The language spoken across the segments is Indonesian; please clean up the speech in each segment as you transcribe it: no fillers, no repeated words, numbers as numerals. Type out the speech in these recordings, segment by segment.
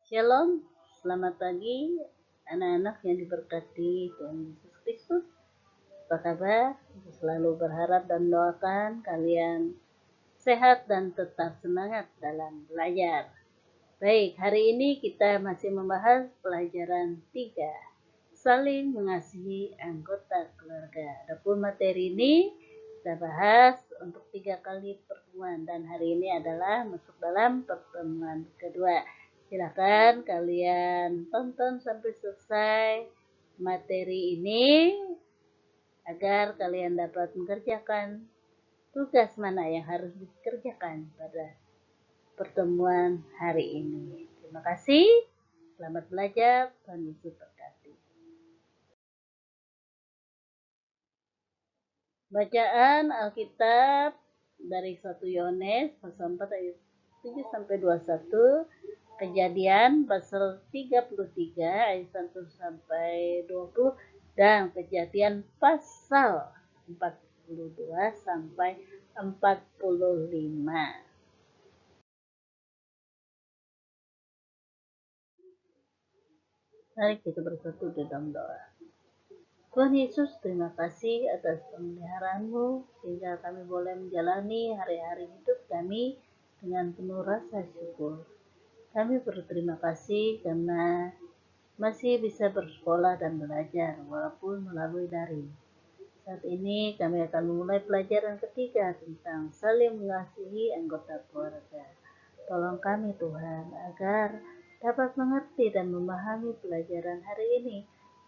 Shalom, selamat pagi anak-anak yang diberkati Tuhan Yesus Kristus. Apa kabar? Selalu berharap dan doakan kalian sehat dan tetap semangat dalam belajar. Baik, hari ini kita masih membahas pelajaran 3, saling mengasihi anggota keluarga. Adapun materi ini kita bahas untuk 3 kali pertemuan dan hari ini adalah masuk dalam pertemuan kedua. Silakan kalian tonton sampai selesai materi ini agar kalian dapat mengerjakan tugas mana yang harus dikerjakan pada pertemuan hari ini. Terima kasih. Selamat belajar. Tuhan Yesus berkati. Bacaan Alkitab dari 1 Yohanes pasal 4 ayat 7 sampai 21, Kejadian pasal 33 ayat 1 sampai 20 dan Kejadian pasal 42 sampai 45. Mari kita bersatu dalam doa. Tuhan Yesus, terima kasih atas pemeliharaan-Mu sehingga kami boleh menjalani hari-hari hidup kami dengan penuh rasa syukur. Kami berterima kasih karena masih bisa bersekolah dan belajar walaupun melalui daring. Saat ini kami akan memulai pelajaran ketiga tentang saling mengasihi anggota keluarga. Tolong kami Tuhan agar dapat mengerti dan memahami pelajaran hari ini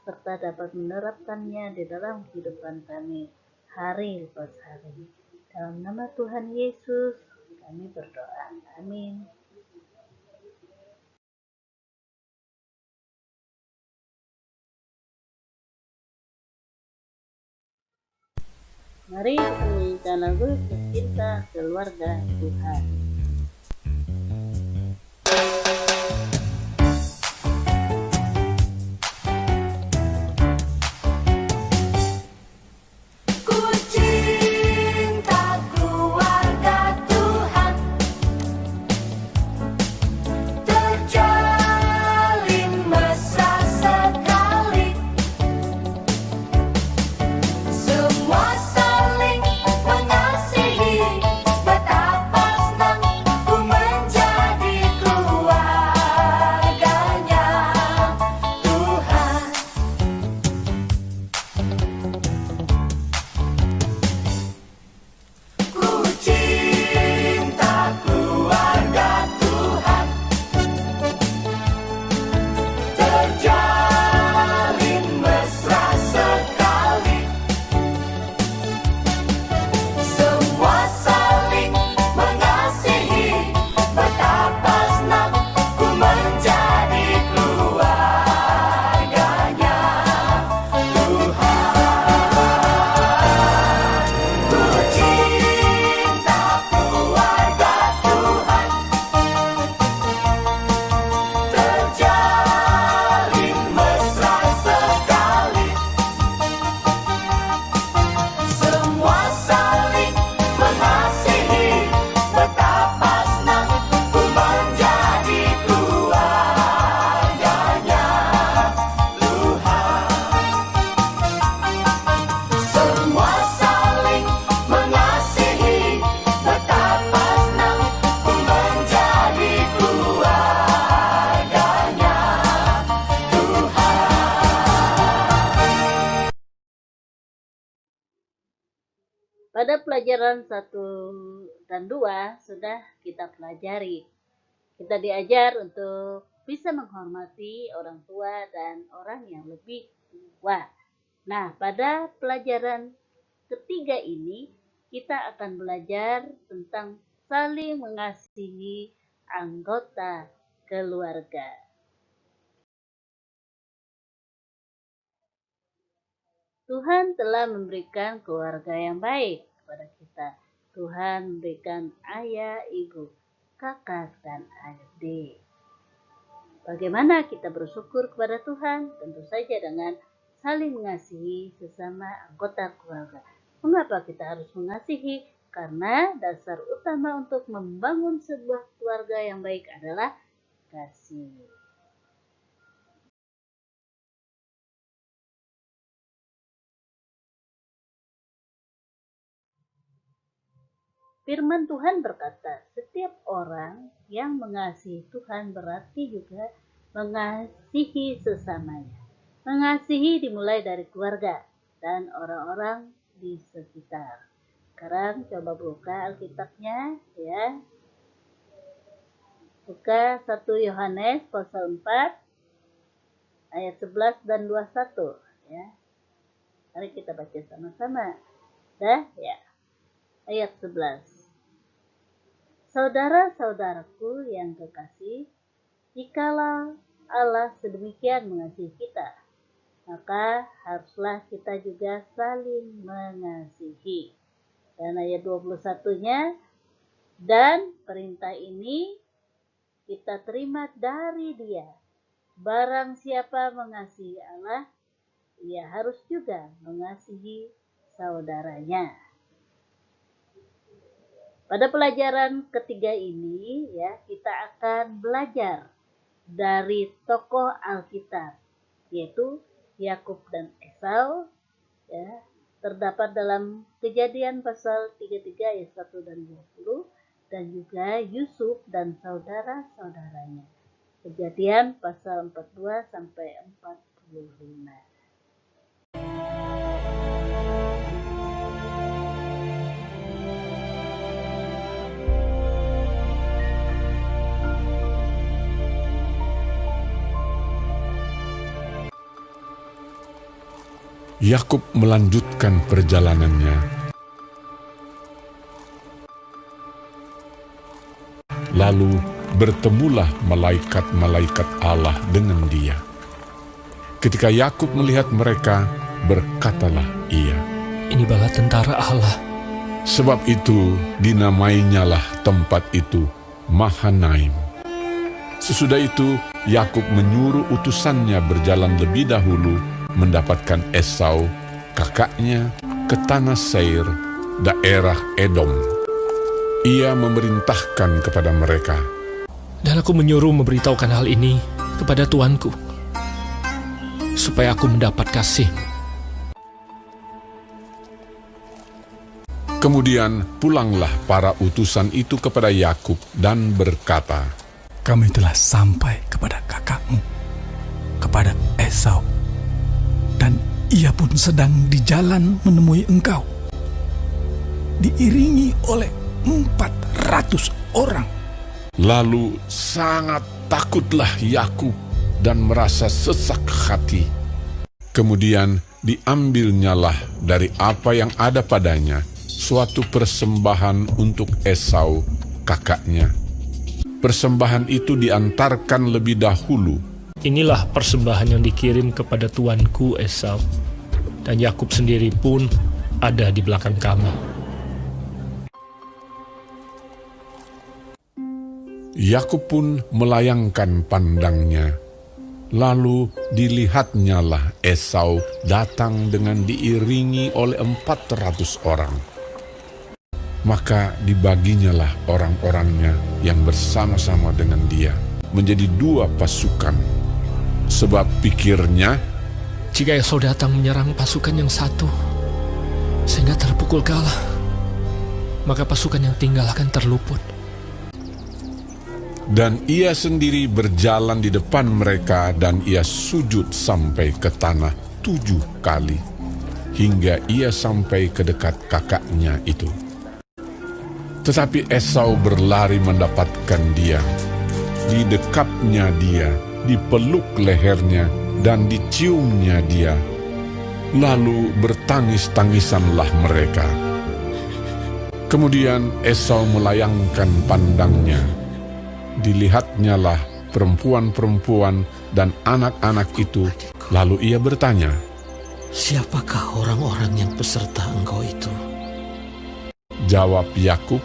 serta dapat menerapkannya di dalam kehidupan kami hari lepas hari. Dalam nama Tuhan Yesus kami berdoa. Amin. Mari kita menyanyikan lagu Cinta Keluarga Tuhan. Pada pelajaran 1 dan 2 sudah kita pelajari. Kita diajar untuk bisa menghormati orang tua dan orang yang lebih tua. Nah, pada pelajaran ketiga ini kita akan belajar tentang saling mengasihi anggota keluarga. Tuhan telah memberikan keluarga yang baik kepada kita. Tuhan memberikan ayah, ibu, kakak, dan adik. Bagaimana kita bersyukur kepada Tuhan? Tentu saja dengan saling mengasihi sesama anggota keluarga. Mengapa kita harus mengasihi? Karena dasar utama untuk membangun sebuah keluarga yang baik adalah kasih. Firman Tuhan berkata, setiap orang yang mengasihi Tuhan berarti juga mengasihi sesamanya. Mengasihi dimulai dari keluarga dan orang-orang di sekitar. Sekarang coba buka Alkitabnya ya. Buka 1 Yohanes pasal 4 ayat 11 dan 21 ya. Mari kita baca sama-sama. Dah ya. Ayat 11. Saudara-saudaraku yang kekasih, jikalau Allah sedemikian mengasihi kita, maka haruslah kita juga saling mengasihi. Dan ayat 21-nya, dan perintah ini kita terima dari Dia. Barang siapa mengasihi Allah, ia harus juga mengasihi saudaranya. Pada pelajaran ketiga ini ya, kita akan belajar dari tokoh Alkitab, yaitu Yakub dan Esau ya, terdapat dalam Kejadian pasal 33 ayat 1 dan 20, dan juga Yusuf dan saudara-saudaranya. Kejadian pasal 42 sampai 45. Yakub melanjutkan perjalanannya. Lalu bertemulah malaikat-malaikat Allah dengan dia. Ketika Yakub melihat mereka, berkatalah ia, "Ini bala tentara Allah." Sebab itu dinamainyalah tempat itu Mahanaim. Sesudah itu Yakub menyuruh utusannya berjalan lebih dahulu mendapatkan Esau, kakaknya, ke tanah Seir, daerah Edom. Ia memerintahkan kepada mereka, Dan aku menyuruh memberitahukan hal ini kepada tuanku, supaya aku mendapat kasih. Kemudian pulanglah para utusan itu kepada Yakub dan berkata, Kami telah sampai kepada kakakmu, kepada Esau, dan ia pun sedang di jalan menemui engkau, diiringi oleh 400 orang. Lalu sangat takutlah Yakub dan merasa sesak hati. Kemudian diambilnyalah dari apa yang ada padanya suatu persembahan untuk Esau, kakaknya. Persembahan itu diantarkan lebih dahulu. Inilah persembahan yang dikirim kepada tuanku Esau, dan Yakub sendiri pun ada di belakang kami. Yakub pun melayangkan pandangnya. Lalu dilihatnyalah Esau datang dengan diiringi oleh 400 orang. Maka dibaginyalah orang-orangnya yang bersama-sama dengan dia menjadi 2 pasukan. Sebab pikirnya, Jika Esau datang menyerang pasukan yang satu, sehingga terpukul kalah, maka pasukan yang tinggal akan terluput. dan ia sendiri berjalan di depan mereka dan ia sujud sampai ke tanah 7 kali, hingga ia sampai ke dekat kakaknya itu. Tetapi Esau berlari mendapatkan dia, didekapnya dia, dipeluk lehernya, dan diciumnya dia. Lalu bertangis-tangisanlah mereka. Kemudian Esau melayangkan pandangnya. Dilihatnyalah perempuan-perempuan dan anak-anak itu. Lalu ia bertanya, Siapakah orang-orang yang peserta engkau itu? jawab Yakub,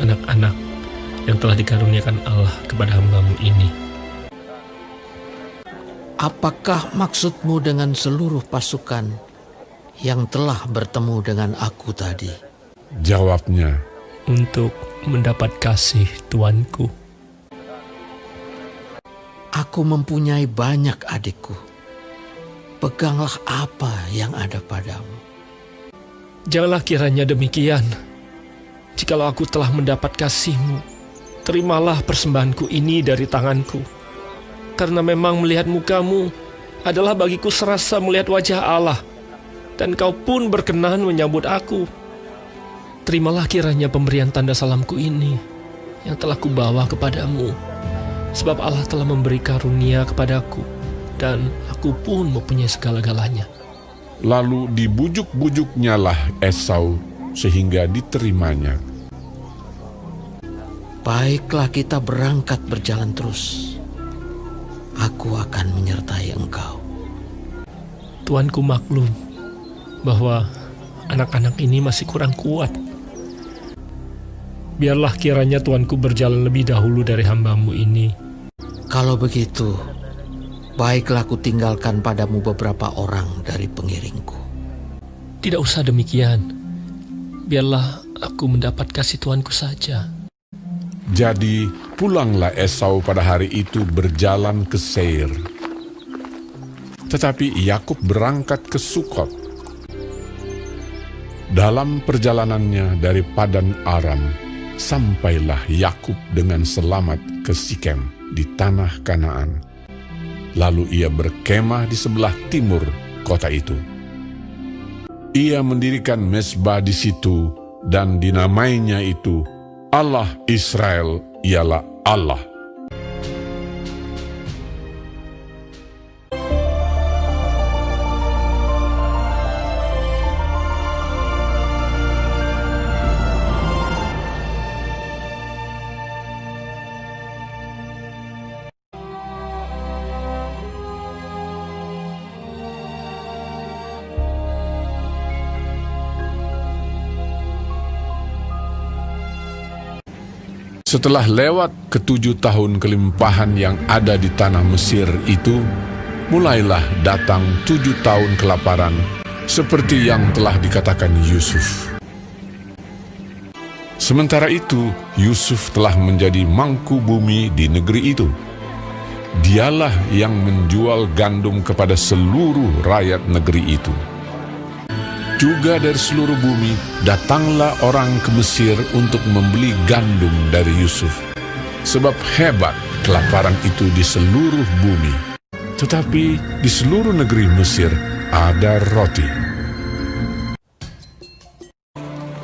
Anak-anak yang telah dikaruniakan Allah kepada hamba-Mu ini. Apakah maksudmu dengan seluruh pasukan yang telah bertemu dengan aku tadi? jawabnya, Untuk mendapat kasih tuanku. Aku mempunyai banyak adikku. Peganglah apa yang ada padamu. Janganlah kiranya demikian. jikalau aku telah mendapat kasih-Mu, terimalah persembahanku ini dari tanganku. Karena memang melihat muka-Mu adalah bagiku serasa melihat wajah Allah, dan Kau pun berkenan menyambut aku. Terimalah kiranya pemberian tanda salamku ini yang telah kubawa kepadamu, sebab Allah telah memberi karunia kepadaku, dan aku pun mempunyai segala-galanya. Lalu dibujuk-bujuknya lah Esau sehingga diterimanya. Baiklah, kita berangkat berjalan terus. Aku akan menyertai engkau. Tuanku maklum bahwa anak-anak ini masih kurang kuat. Biarlah kiranya Tuanku berjalan lebih dahulu dari hamba-Mu ini. Kalau begitu, baiklah aku tinggalkan padamu beberapa orang dari pengiringku. Tidak usah demikian. Biarlah aku mendapat kasih Tuanku saja. Jadi pulanglah Esau pada hari itu berjalan ke Seir. Tetapi Yakub berangkat ke Sukot. Dalam perjalanannya dari Padan Aram, sampailah Yakub dengan selamat ke Sikem di tanah Kanaan. Lalu ia berkemah di sebelah timur kota itu. Ia mendirikan mezbah di situ dan dinamainya itu Allah Israel ialah Allah. Setelah lewat ke-7 tahun kelimpahan yang ada di tanah Mesir itu, mulailah datang 7 tahun kelaparan, seperti yang telah dikatakan Yusuf. Sementara itu, Yusuf telah menjadi mangku bumi di negeri itu. Dialah yang menjual gandum kepada seluruh rakyat negeri itu. Juga dari seluruh bumi datanglah orang ke Mesir untuk membeli gandum dari Yusuf, sebab hebat kelaparan itu di seluruh bumi. Tetapi di seluruh negeri Mesir ada roti,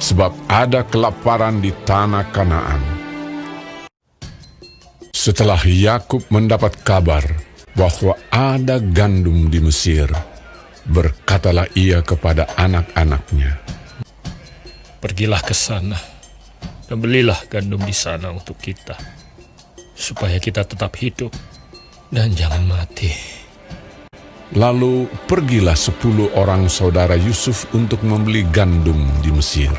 sebab ada kelaparan di tanah Kanaan. Setelah Yakub mendapat kabar bahwa ada gandum di Mesir, berkatalah ia kepada anak-anaknya, Pergilah ke sana dan belilah gandum di sana untuk kita, supaya kita tetap hidup dan jangan mati. Lalu pergilah 10 orang saudara Yusuf untuk membeli gandum di Mesir.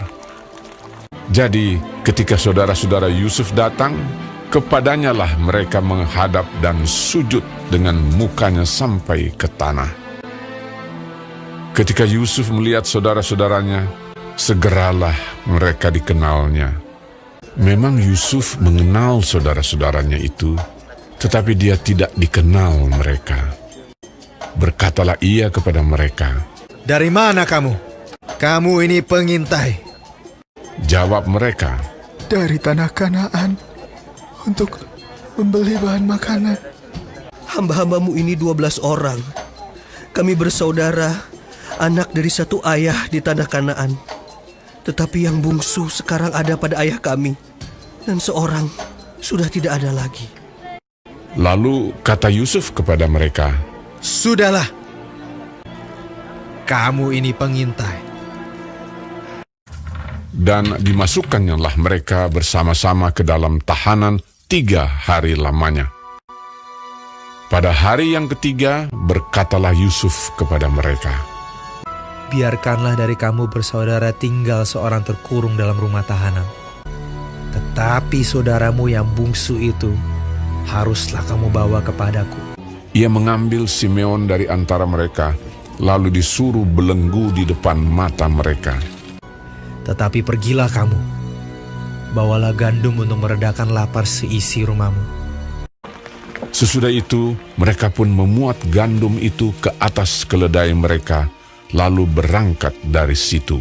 Jadi ketika saudara-saudara Yusuf datang, kepadanya lah mereka menghadap dan sujud dengan mukanya sampai ke tanah. Ketika Yusuf melihat saudara-saudaranya, segeralah mereka dikenalnya. Memang Yusuf mengenal saudara-saudaranya itu, tetapi dia tidak dikenal mereka. Berkatalah ia kepada mereka, "Dari mana kamu? Kamu ini pengintai." Jawab mereka, Dari tanah Kanaan untuk membeli bahan makanan. Hamba-hambamu ini 12 orang. Kami bersaudara, anak dari satu ayah di tanah Kanaan. Tetapi yang bungsu sekarang ada pada ayah kami, dan seorang sudah tidak ada lagi. Lalu kata Yusuf kepada mereka, "Sudahlah, kamu ini pengintai." dan dimasukkannya mereka bersama-sama ke dalam tahanan 3 hari lamanya. Pada hari yang ketiga berkatalah Yusuf kepada mereka, Biarkanlah dari kamu bersaudara tinggal seorang terkurung dalam rumah tahanan. Tetapi saudaramu yang bungsu itu haruslah kamu bawa kepadaku. Ia mengambil Simeon dari antara mereka, lalu disuruh belenggu di depan mata mereka. Tetapi pergilah kamu, bawalah gandum untuk meredakan lapar seisi rumahmu. Sesudah itu, mereka pun memuat gandum itu ke atas keledai mereka, lalu berangkat dari situ.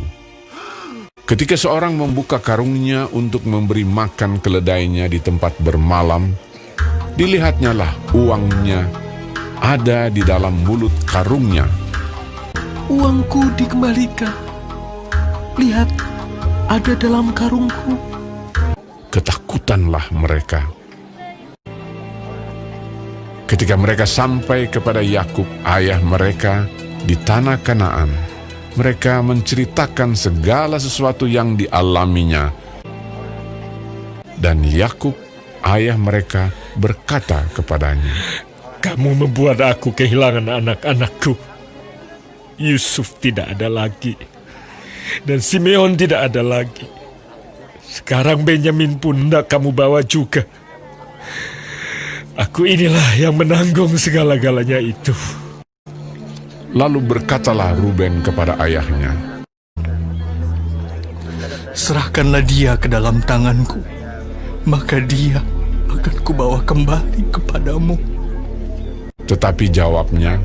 Ketika seorang membuka karungnya untuk memberi makan keledainya di tempat bermalam, dilihatnyalah uangnya ada di dalam mulut karungnya. Uangku dikembalikan. Lihat, ada dalam karungku. Ketakutanlah mereka. Ketika mereka sampai kepada Yakub, ayah mereka, di tanah Kanaan, mereka menceritakan segala sesuatu yang dialaminya. Dan Yakub, ayah mereka, berkata kepadanya, Kamu membuat aku kehilangan anak-anakku. Yusuf tidak ada lagi, dan Simeon tidak ada lagi. Sekarang Benyamin pun hendak kamu bawa juga. Aku inilah yang menanggung segala-galanya itu. Lalu berkatalah Ruben kepada ayahnya, Serahkanlah dia ke dalam tanganku, maka dia akan kubawa kembali kepadamu. tetapi jawabnya,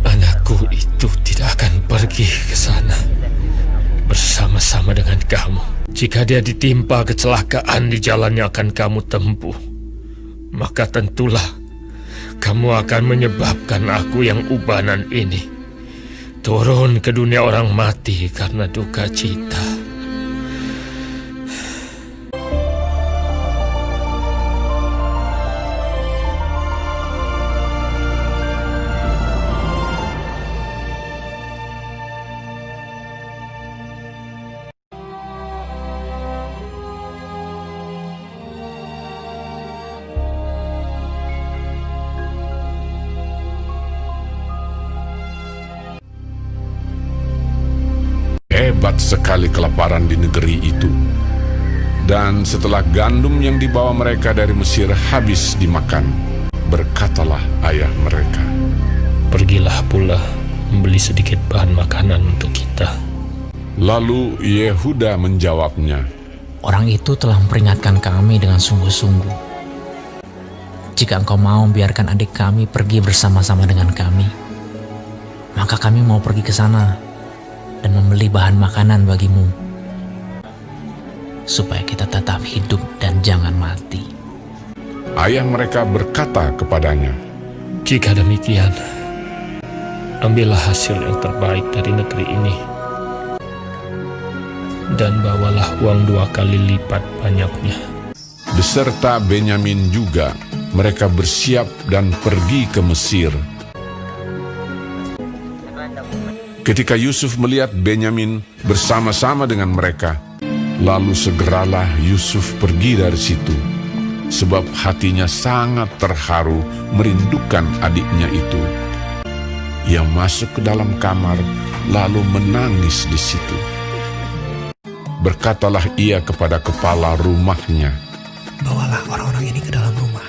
Anakku itu tidak akan pergi ke sana bersama-sama dengan kamu. Jika dia ditimpa kecelakaan di jalan yang akan kamu tempuh, maka tentulah kamu akan menyebabkan aku yang ubanan ini turun ke dunia orang mati karena duka cita. hebat sekali kelaparan di negeri itu. Dan setelah gandum yang dibawa mereka dari Mesir habis dimakan, berkatalah ayah mereka, Pergilah pula membeli sedikit bahan makanan untuk kita. Lalu Yehuda menjawabnya, Orang itu telah memperingatkan kami dengan sungguh-sungguh. Jika engkau mau biarkan adik kami pergi bersama-sama dengan kami, maka kami mau pergi ke sana dan membeli bahan makanan bagimu, supaya kita tetap hidup dan jangan mati. ayah mereka berkata kepadanya, Jika demikian, ambillah hasil yang terbaik dari negeri ini, dan bawalah uang 2 kali lipat banyaknya. beserta Benyamin juga, mereka bersiap dan pergi ke Mesir. Ketika Yusuf melihat Benyamin bersama-sama dengan mereka, lalu segeralah Yusuf pergi dari situ, sebab hatinya sangat terharu merindukan adiknya itu. Ia masuk ke dalam kamar, lalu menangis di situ. Berkatalah ia kepada kepala rumahnya, Bawalah orang-orang ini ke dalam rumah,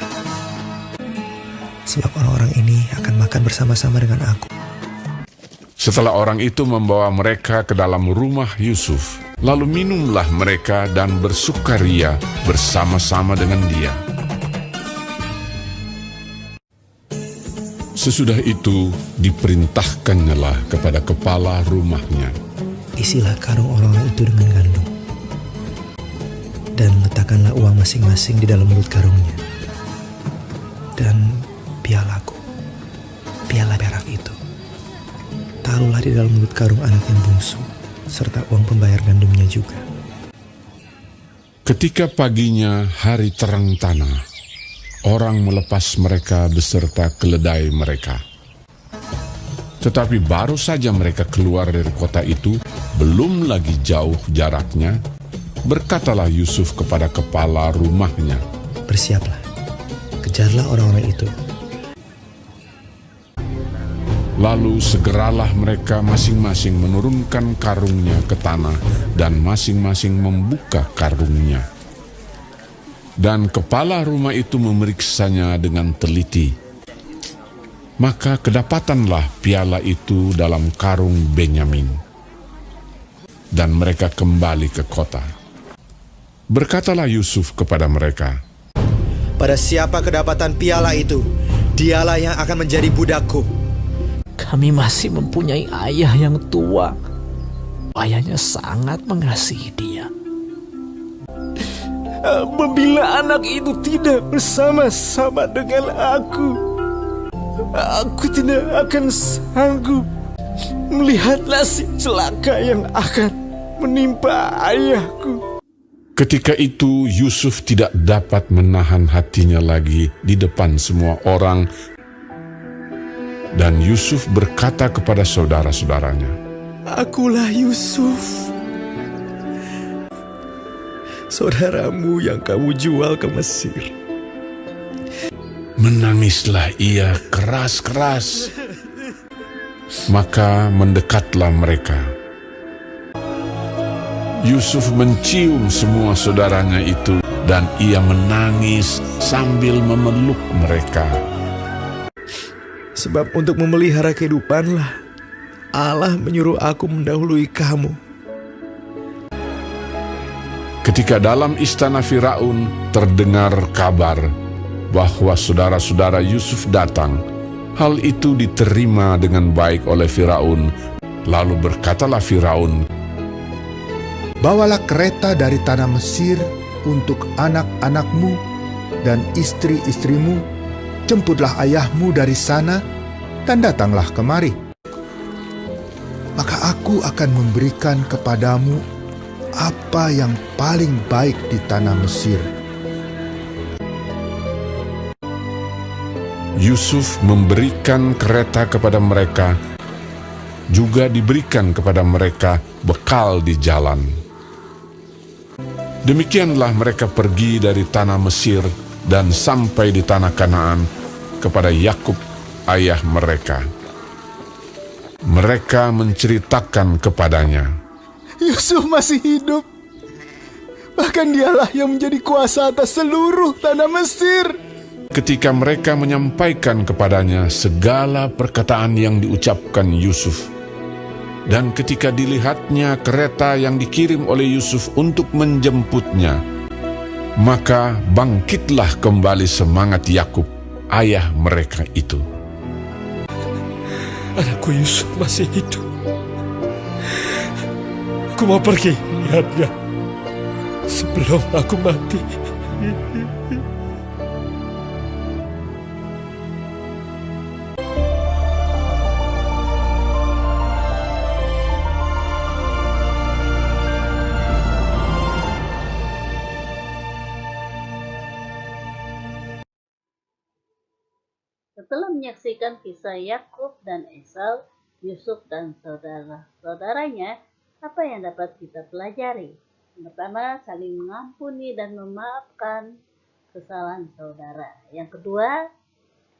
sebab orang-orang ini akan makan bersama-sama dengan aku. Setelah orang itu membawa mereka ke dalam rumah Yusuf, lalu minumlah mereka dan bersukaria bersama-sama dengan dia. Sesudah itu diperintahkannyalah kepada kepala rumahnya, Isilah karung orang-orang itu dengan gandum, dan letakkanlah uang masing-masing di dalam mulut karungnya. Dan pialaku, piala perak itu, taruhlah di dalam mulut karung anak yang bungsu, serta uang pembayar gandumnya juga. Ketika paginya hari terang tanah, orang melepas mereka beserta keledai mereka. Tetapi baru saja mereka keluar dari kota itu, belum lagi jauh jaraknya, berkatalah Yusuf kepada kepala rumahnya, Bersiaplah, kejarlah orang-orang itu. Lalu segeralah mereka masing-masing menurunkan karungnya ke tanah dan masing-masing membuka karungnya. Dan kepala rumah itu memeriksanya dengan teliti. Maka kedapatanlah piala itu dalam karung Benyamin. Dan mereka kembali ke kota. Berkatalah Yusuf kepada mereka, Pada siapa kedapatan piala itu, dialah yang akan menjadi budakku. Kami masih mempunyai ayah yang tua. ayahnya sangat mengasihi dia. Apabila anak itu tidak bersama-sama dengan aku tidak akan sanggup melihat nasib celaka yang akan menimpa ayahku. Ketika itu Yusuf tidak dapat menahan hatinya lagi di depan semua orang, dan Yusuf berkata kepada saudara-saudaranya, Akulah Yusuf, saudaramu yang kamu jual ke Mesir. Menangislah ia keras-keras. Maka mendekatlah mereka. Yusuf mencium semua saudaranya itu, dan ia menangis sambil memeluk mereka. Sebab untuk memelihara kehidupanlah Allah menyuruh aku mendahului kamu. Ketika dalam istana Firaun terdengar kabar bahwa saudara-saudara Yusuf datang, hal itu diterima dengan baik oleh Firaun. Lalu berkatalah Firaun, Bawalah kereta dari tanah Mesir untuk anak-anakmu dan istri-istrimu, jemputlah ayahmu dari sana, dan datanglah kemari. Maka aku akan memberikan kepadamu apa yang paling baik di tanah Mesir. Yusuf memberikan kereta kepada mereka, juga diberikan kepada mereka bekal di jalan. Demikianlah mereka pergi dari tanah Mesir dan sampai di tanah Kanaan kepada Yakub ayah mereka. Mereka menceritakan kepadanya, Yusuf masih hidup. Bahkan dialah yang menjadi kuasa atas seluruh tanah Mesir. Ketika mereka menyampaikan kepadanya segala perkataan yang diucapkan Yusuf, dan ketika dilihatnya kereta yang dikirim oleh Yusuf untuk menjemputnya, maka bangkitlah kembali semangat Yakub, ayah mereka itu. Anakku Yusuf masih hidup. Aku mau pergi lihatnya sebelum aku mati. Setelah menyaksikan kisah Yakub dan Esau, Yusuf dan saudara-saudaranya, apa yang dapat kita pelajari? Yang pertama, saling mengampuni dan memaafkan kesalahan saudara. Yang kedua,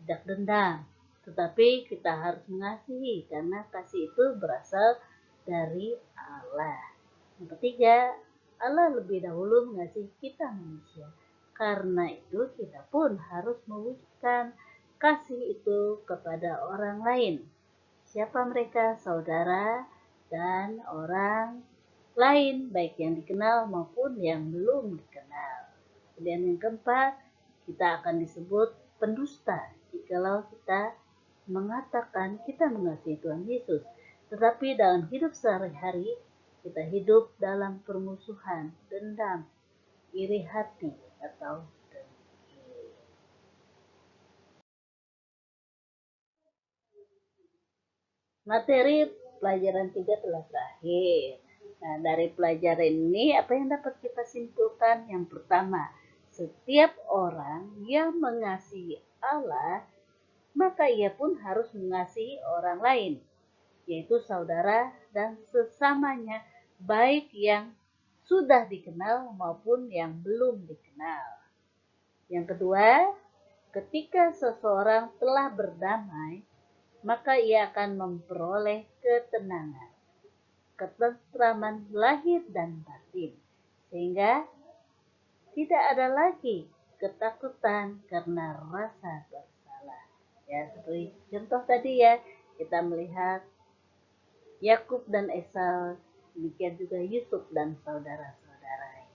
tidak dendam, tetapi kita harus mengasihi karena kasih itu berasal dari Allah. Yang ketiga, Allah lebih dahulu mengasihi kita manusia. Karena itu kita pun harus mewujudkan kasih itu kepada orang lain. Siapa mereka? Saudara dan orang lain, baik yang dikenal maupun yang belum dikenal. Kemudian yang keempat, kita akan disebut pendusta jikalau kita mengatakan kita mengasihi Tuhan Yesus, tetapi dalam hidup sehari-hari kita hidup dalam permusuhan, dendam, iri hati, atau materi pelajaran 3 telah berakhir. Nah, dari pelajaran ini apa yang dapat kita simpulkan? Yang pertama, setiap orang yang mengasihi Allah, maka ia pun harus mengasihi orang lain, yaitu saudara dan sesamanya, baik yang sudah dikenal maupun yang belum dikenal. Yang kedua, ketika seseorang telah berdamai, maka ia akan memperoleh ketenangan, ketentraman lahir dan batin, sehingga tidak ada lagi ketakutan karena rasa bersalah. Ya, seperti contoh tadi ya, kita melihat Yakub dan Esau, demikian juga Yusuf dan saudara-saudaranya.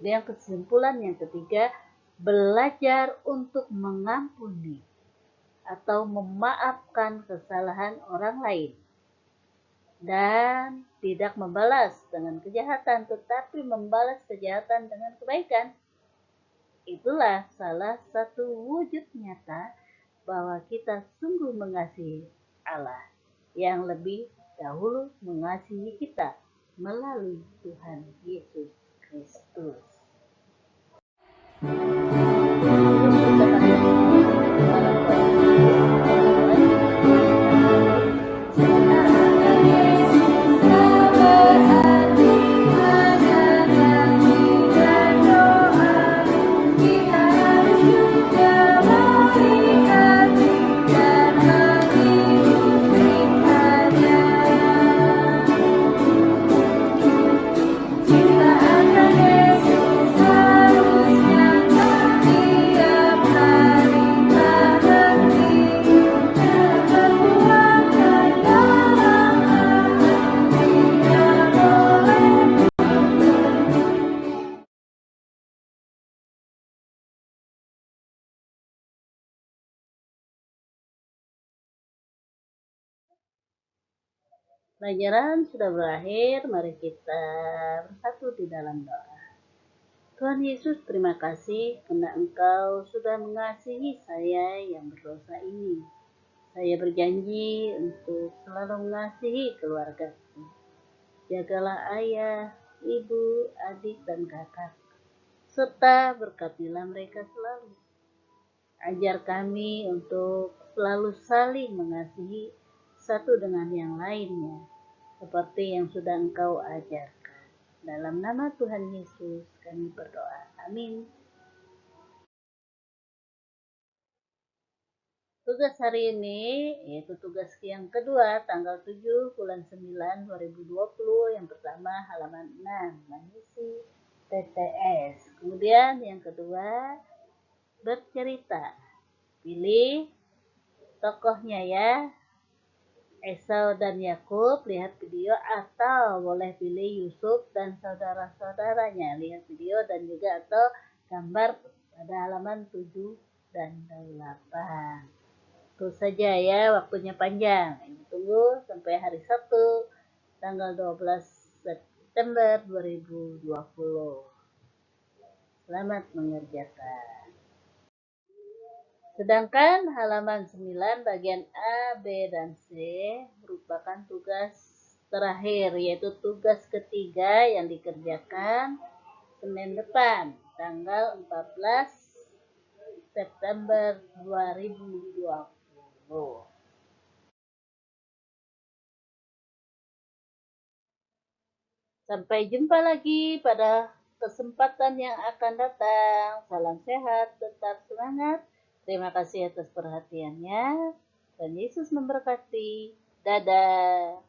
Dan kesimpulan yang ketiga, belajar untuk mengampuni atau memaafkan kesalahan orang lain dan tidak membalas dengan kejahatan, tetapi membalas kejahatan dengan kebaikan. Itulah salah satu wujud nyata bahwa kita sungguh mengasihi Allah yang lebih dahulu mengasihi kita melalui Tuhan Yesus Kristus. Pelajaran sudah berakhir, mari kita bersatu di dalam doa. Tuhan Yesus, terima kasih karena Engkau sudah mengasihi saya yang berdosa ini. Saya berjanji untuk selalu mengasihi keluargaku. Jagalah ayah, ibu, adik, dan kakak, serta berkatilah mereka selalu. Ajar kami untuk selalu saling mengasihi satu dengan yang lainnya, seperti yang sudah Engkau ajarkan. Dalam nama Tuhan Yesus kami berdoa. Amin. Tugas hari ini yaitu tugas yang kedua, tanggal 7 bulan 9 2020. Yang pertama halaman 6, mengisi TTS. Kemudian yang kedua, bercerita. Pilih tokohnya ya, Esau dan Yakub, lihat video, atau boleh pilih Yusuf dan saudara-saudaranya, lihat video dan juga atau gambar pada halaman 7 dan 8. Itu saja ya, waktunya panjang. Tunggu sampai hari Sabtu tanggal 12 September 2020. Selamat mengerjakan. Sedangkan halaman 9 bagian A, B, dan C merupakan tugas terakhir, yaitu tugas ketiga yang dikerjakan Senin depan, tanggal 14 September 2020. Sampai jumpa lagi pada kesempatan yang akan datang. Salam sehat, tetap semangat. Terima kasih atas perhatiannya. Dan Yesus memberkati. Dadah.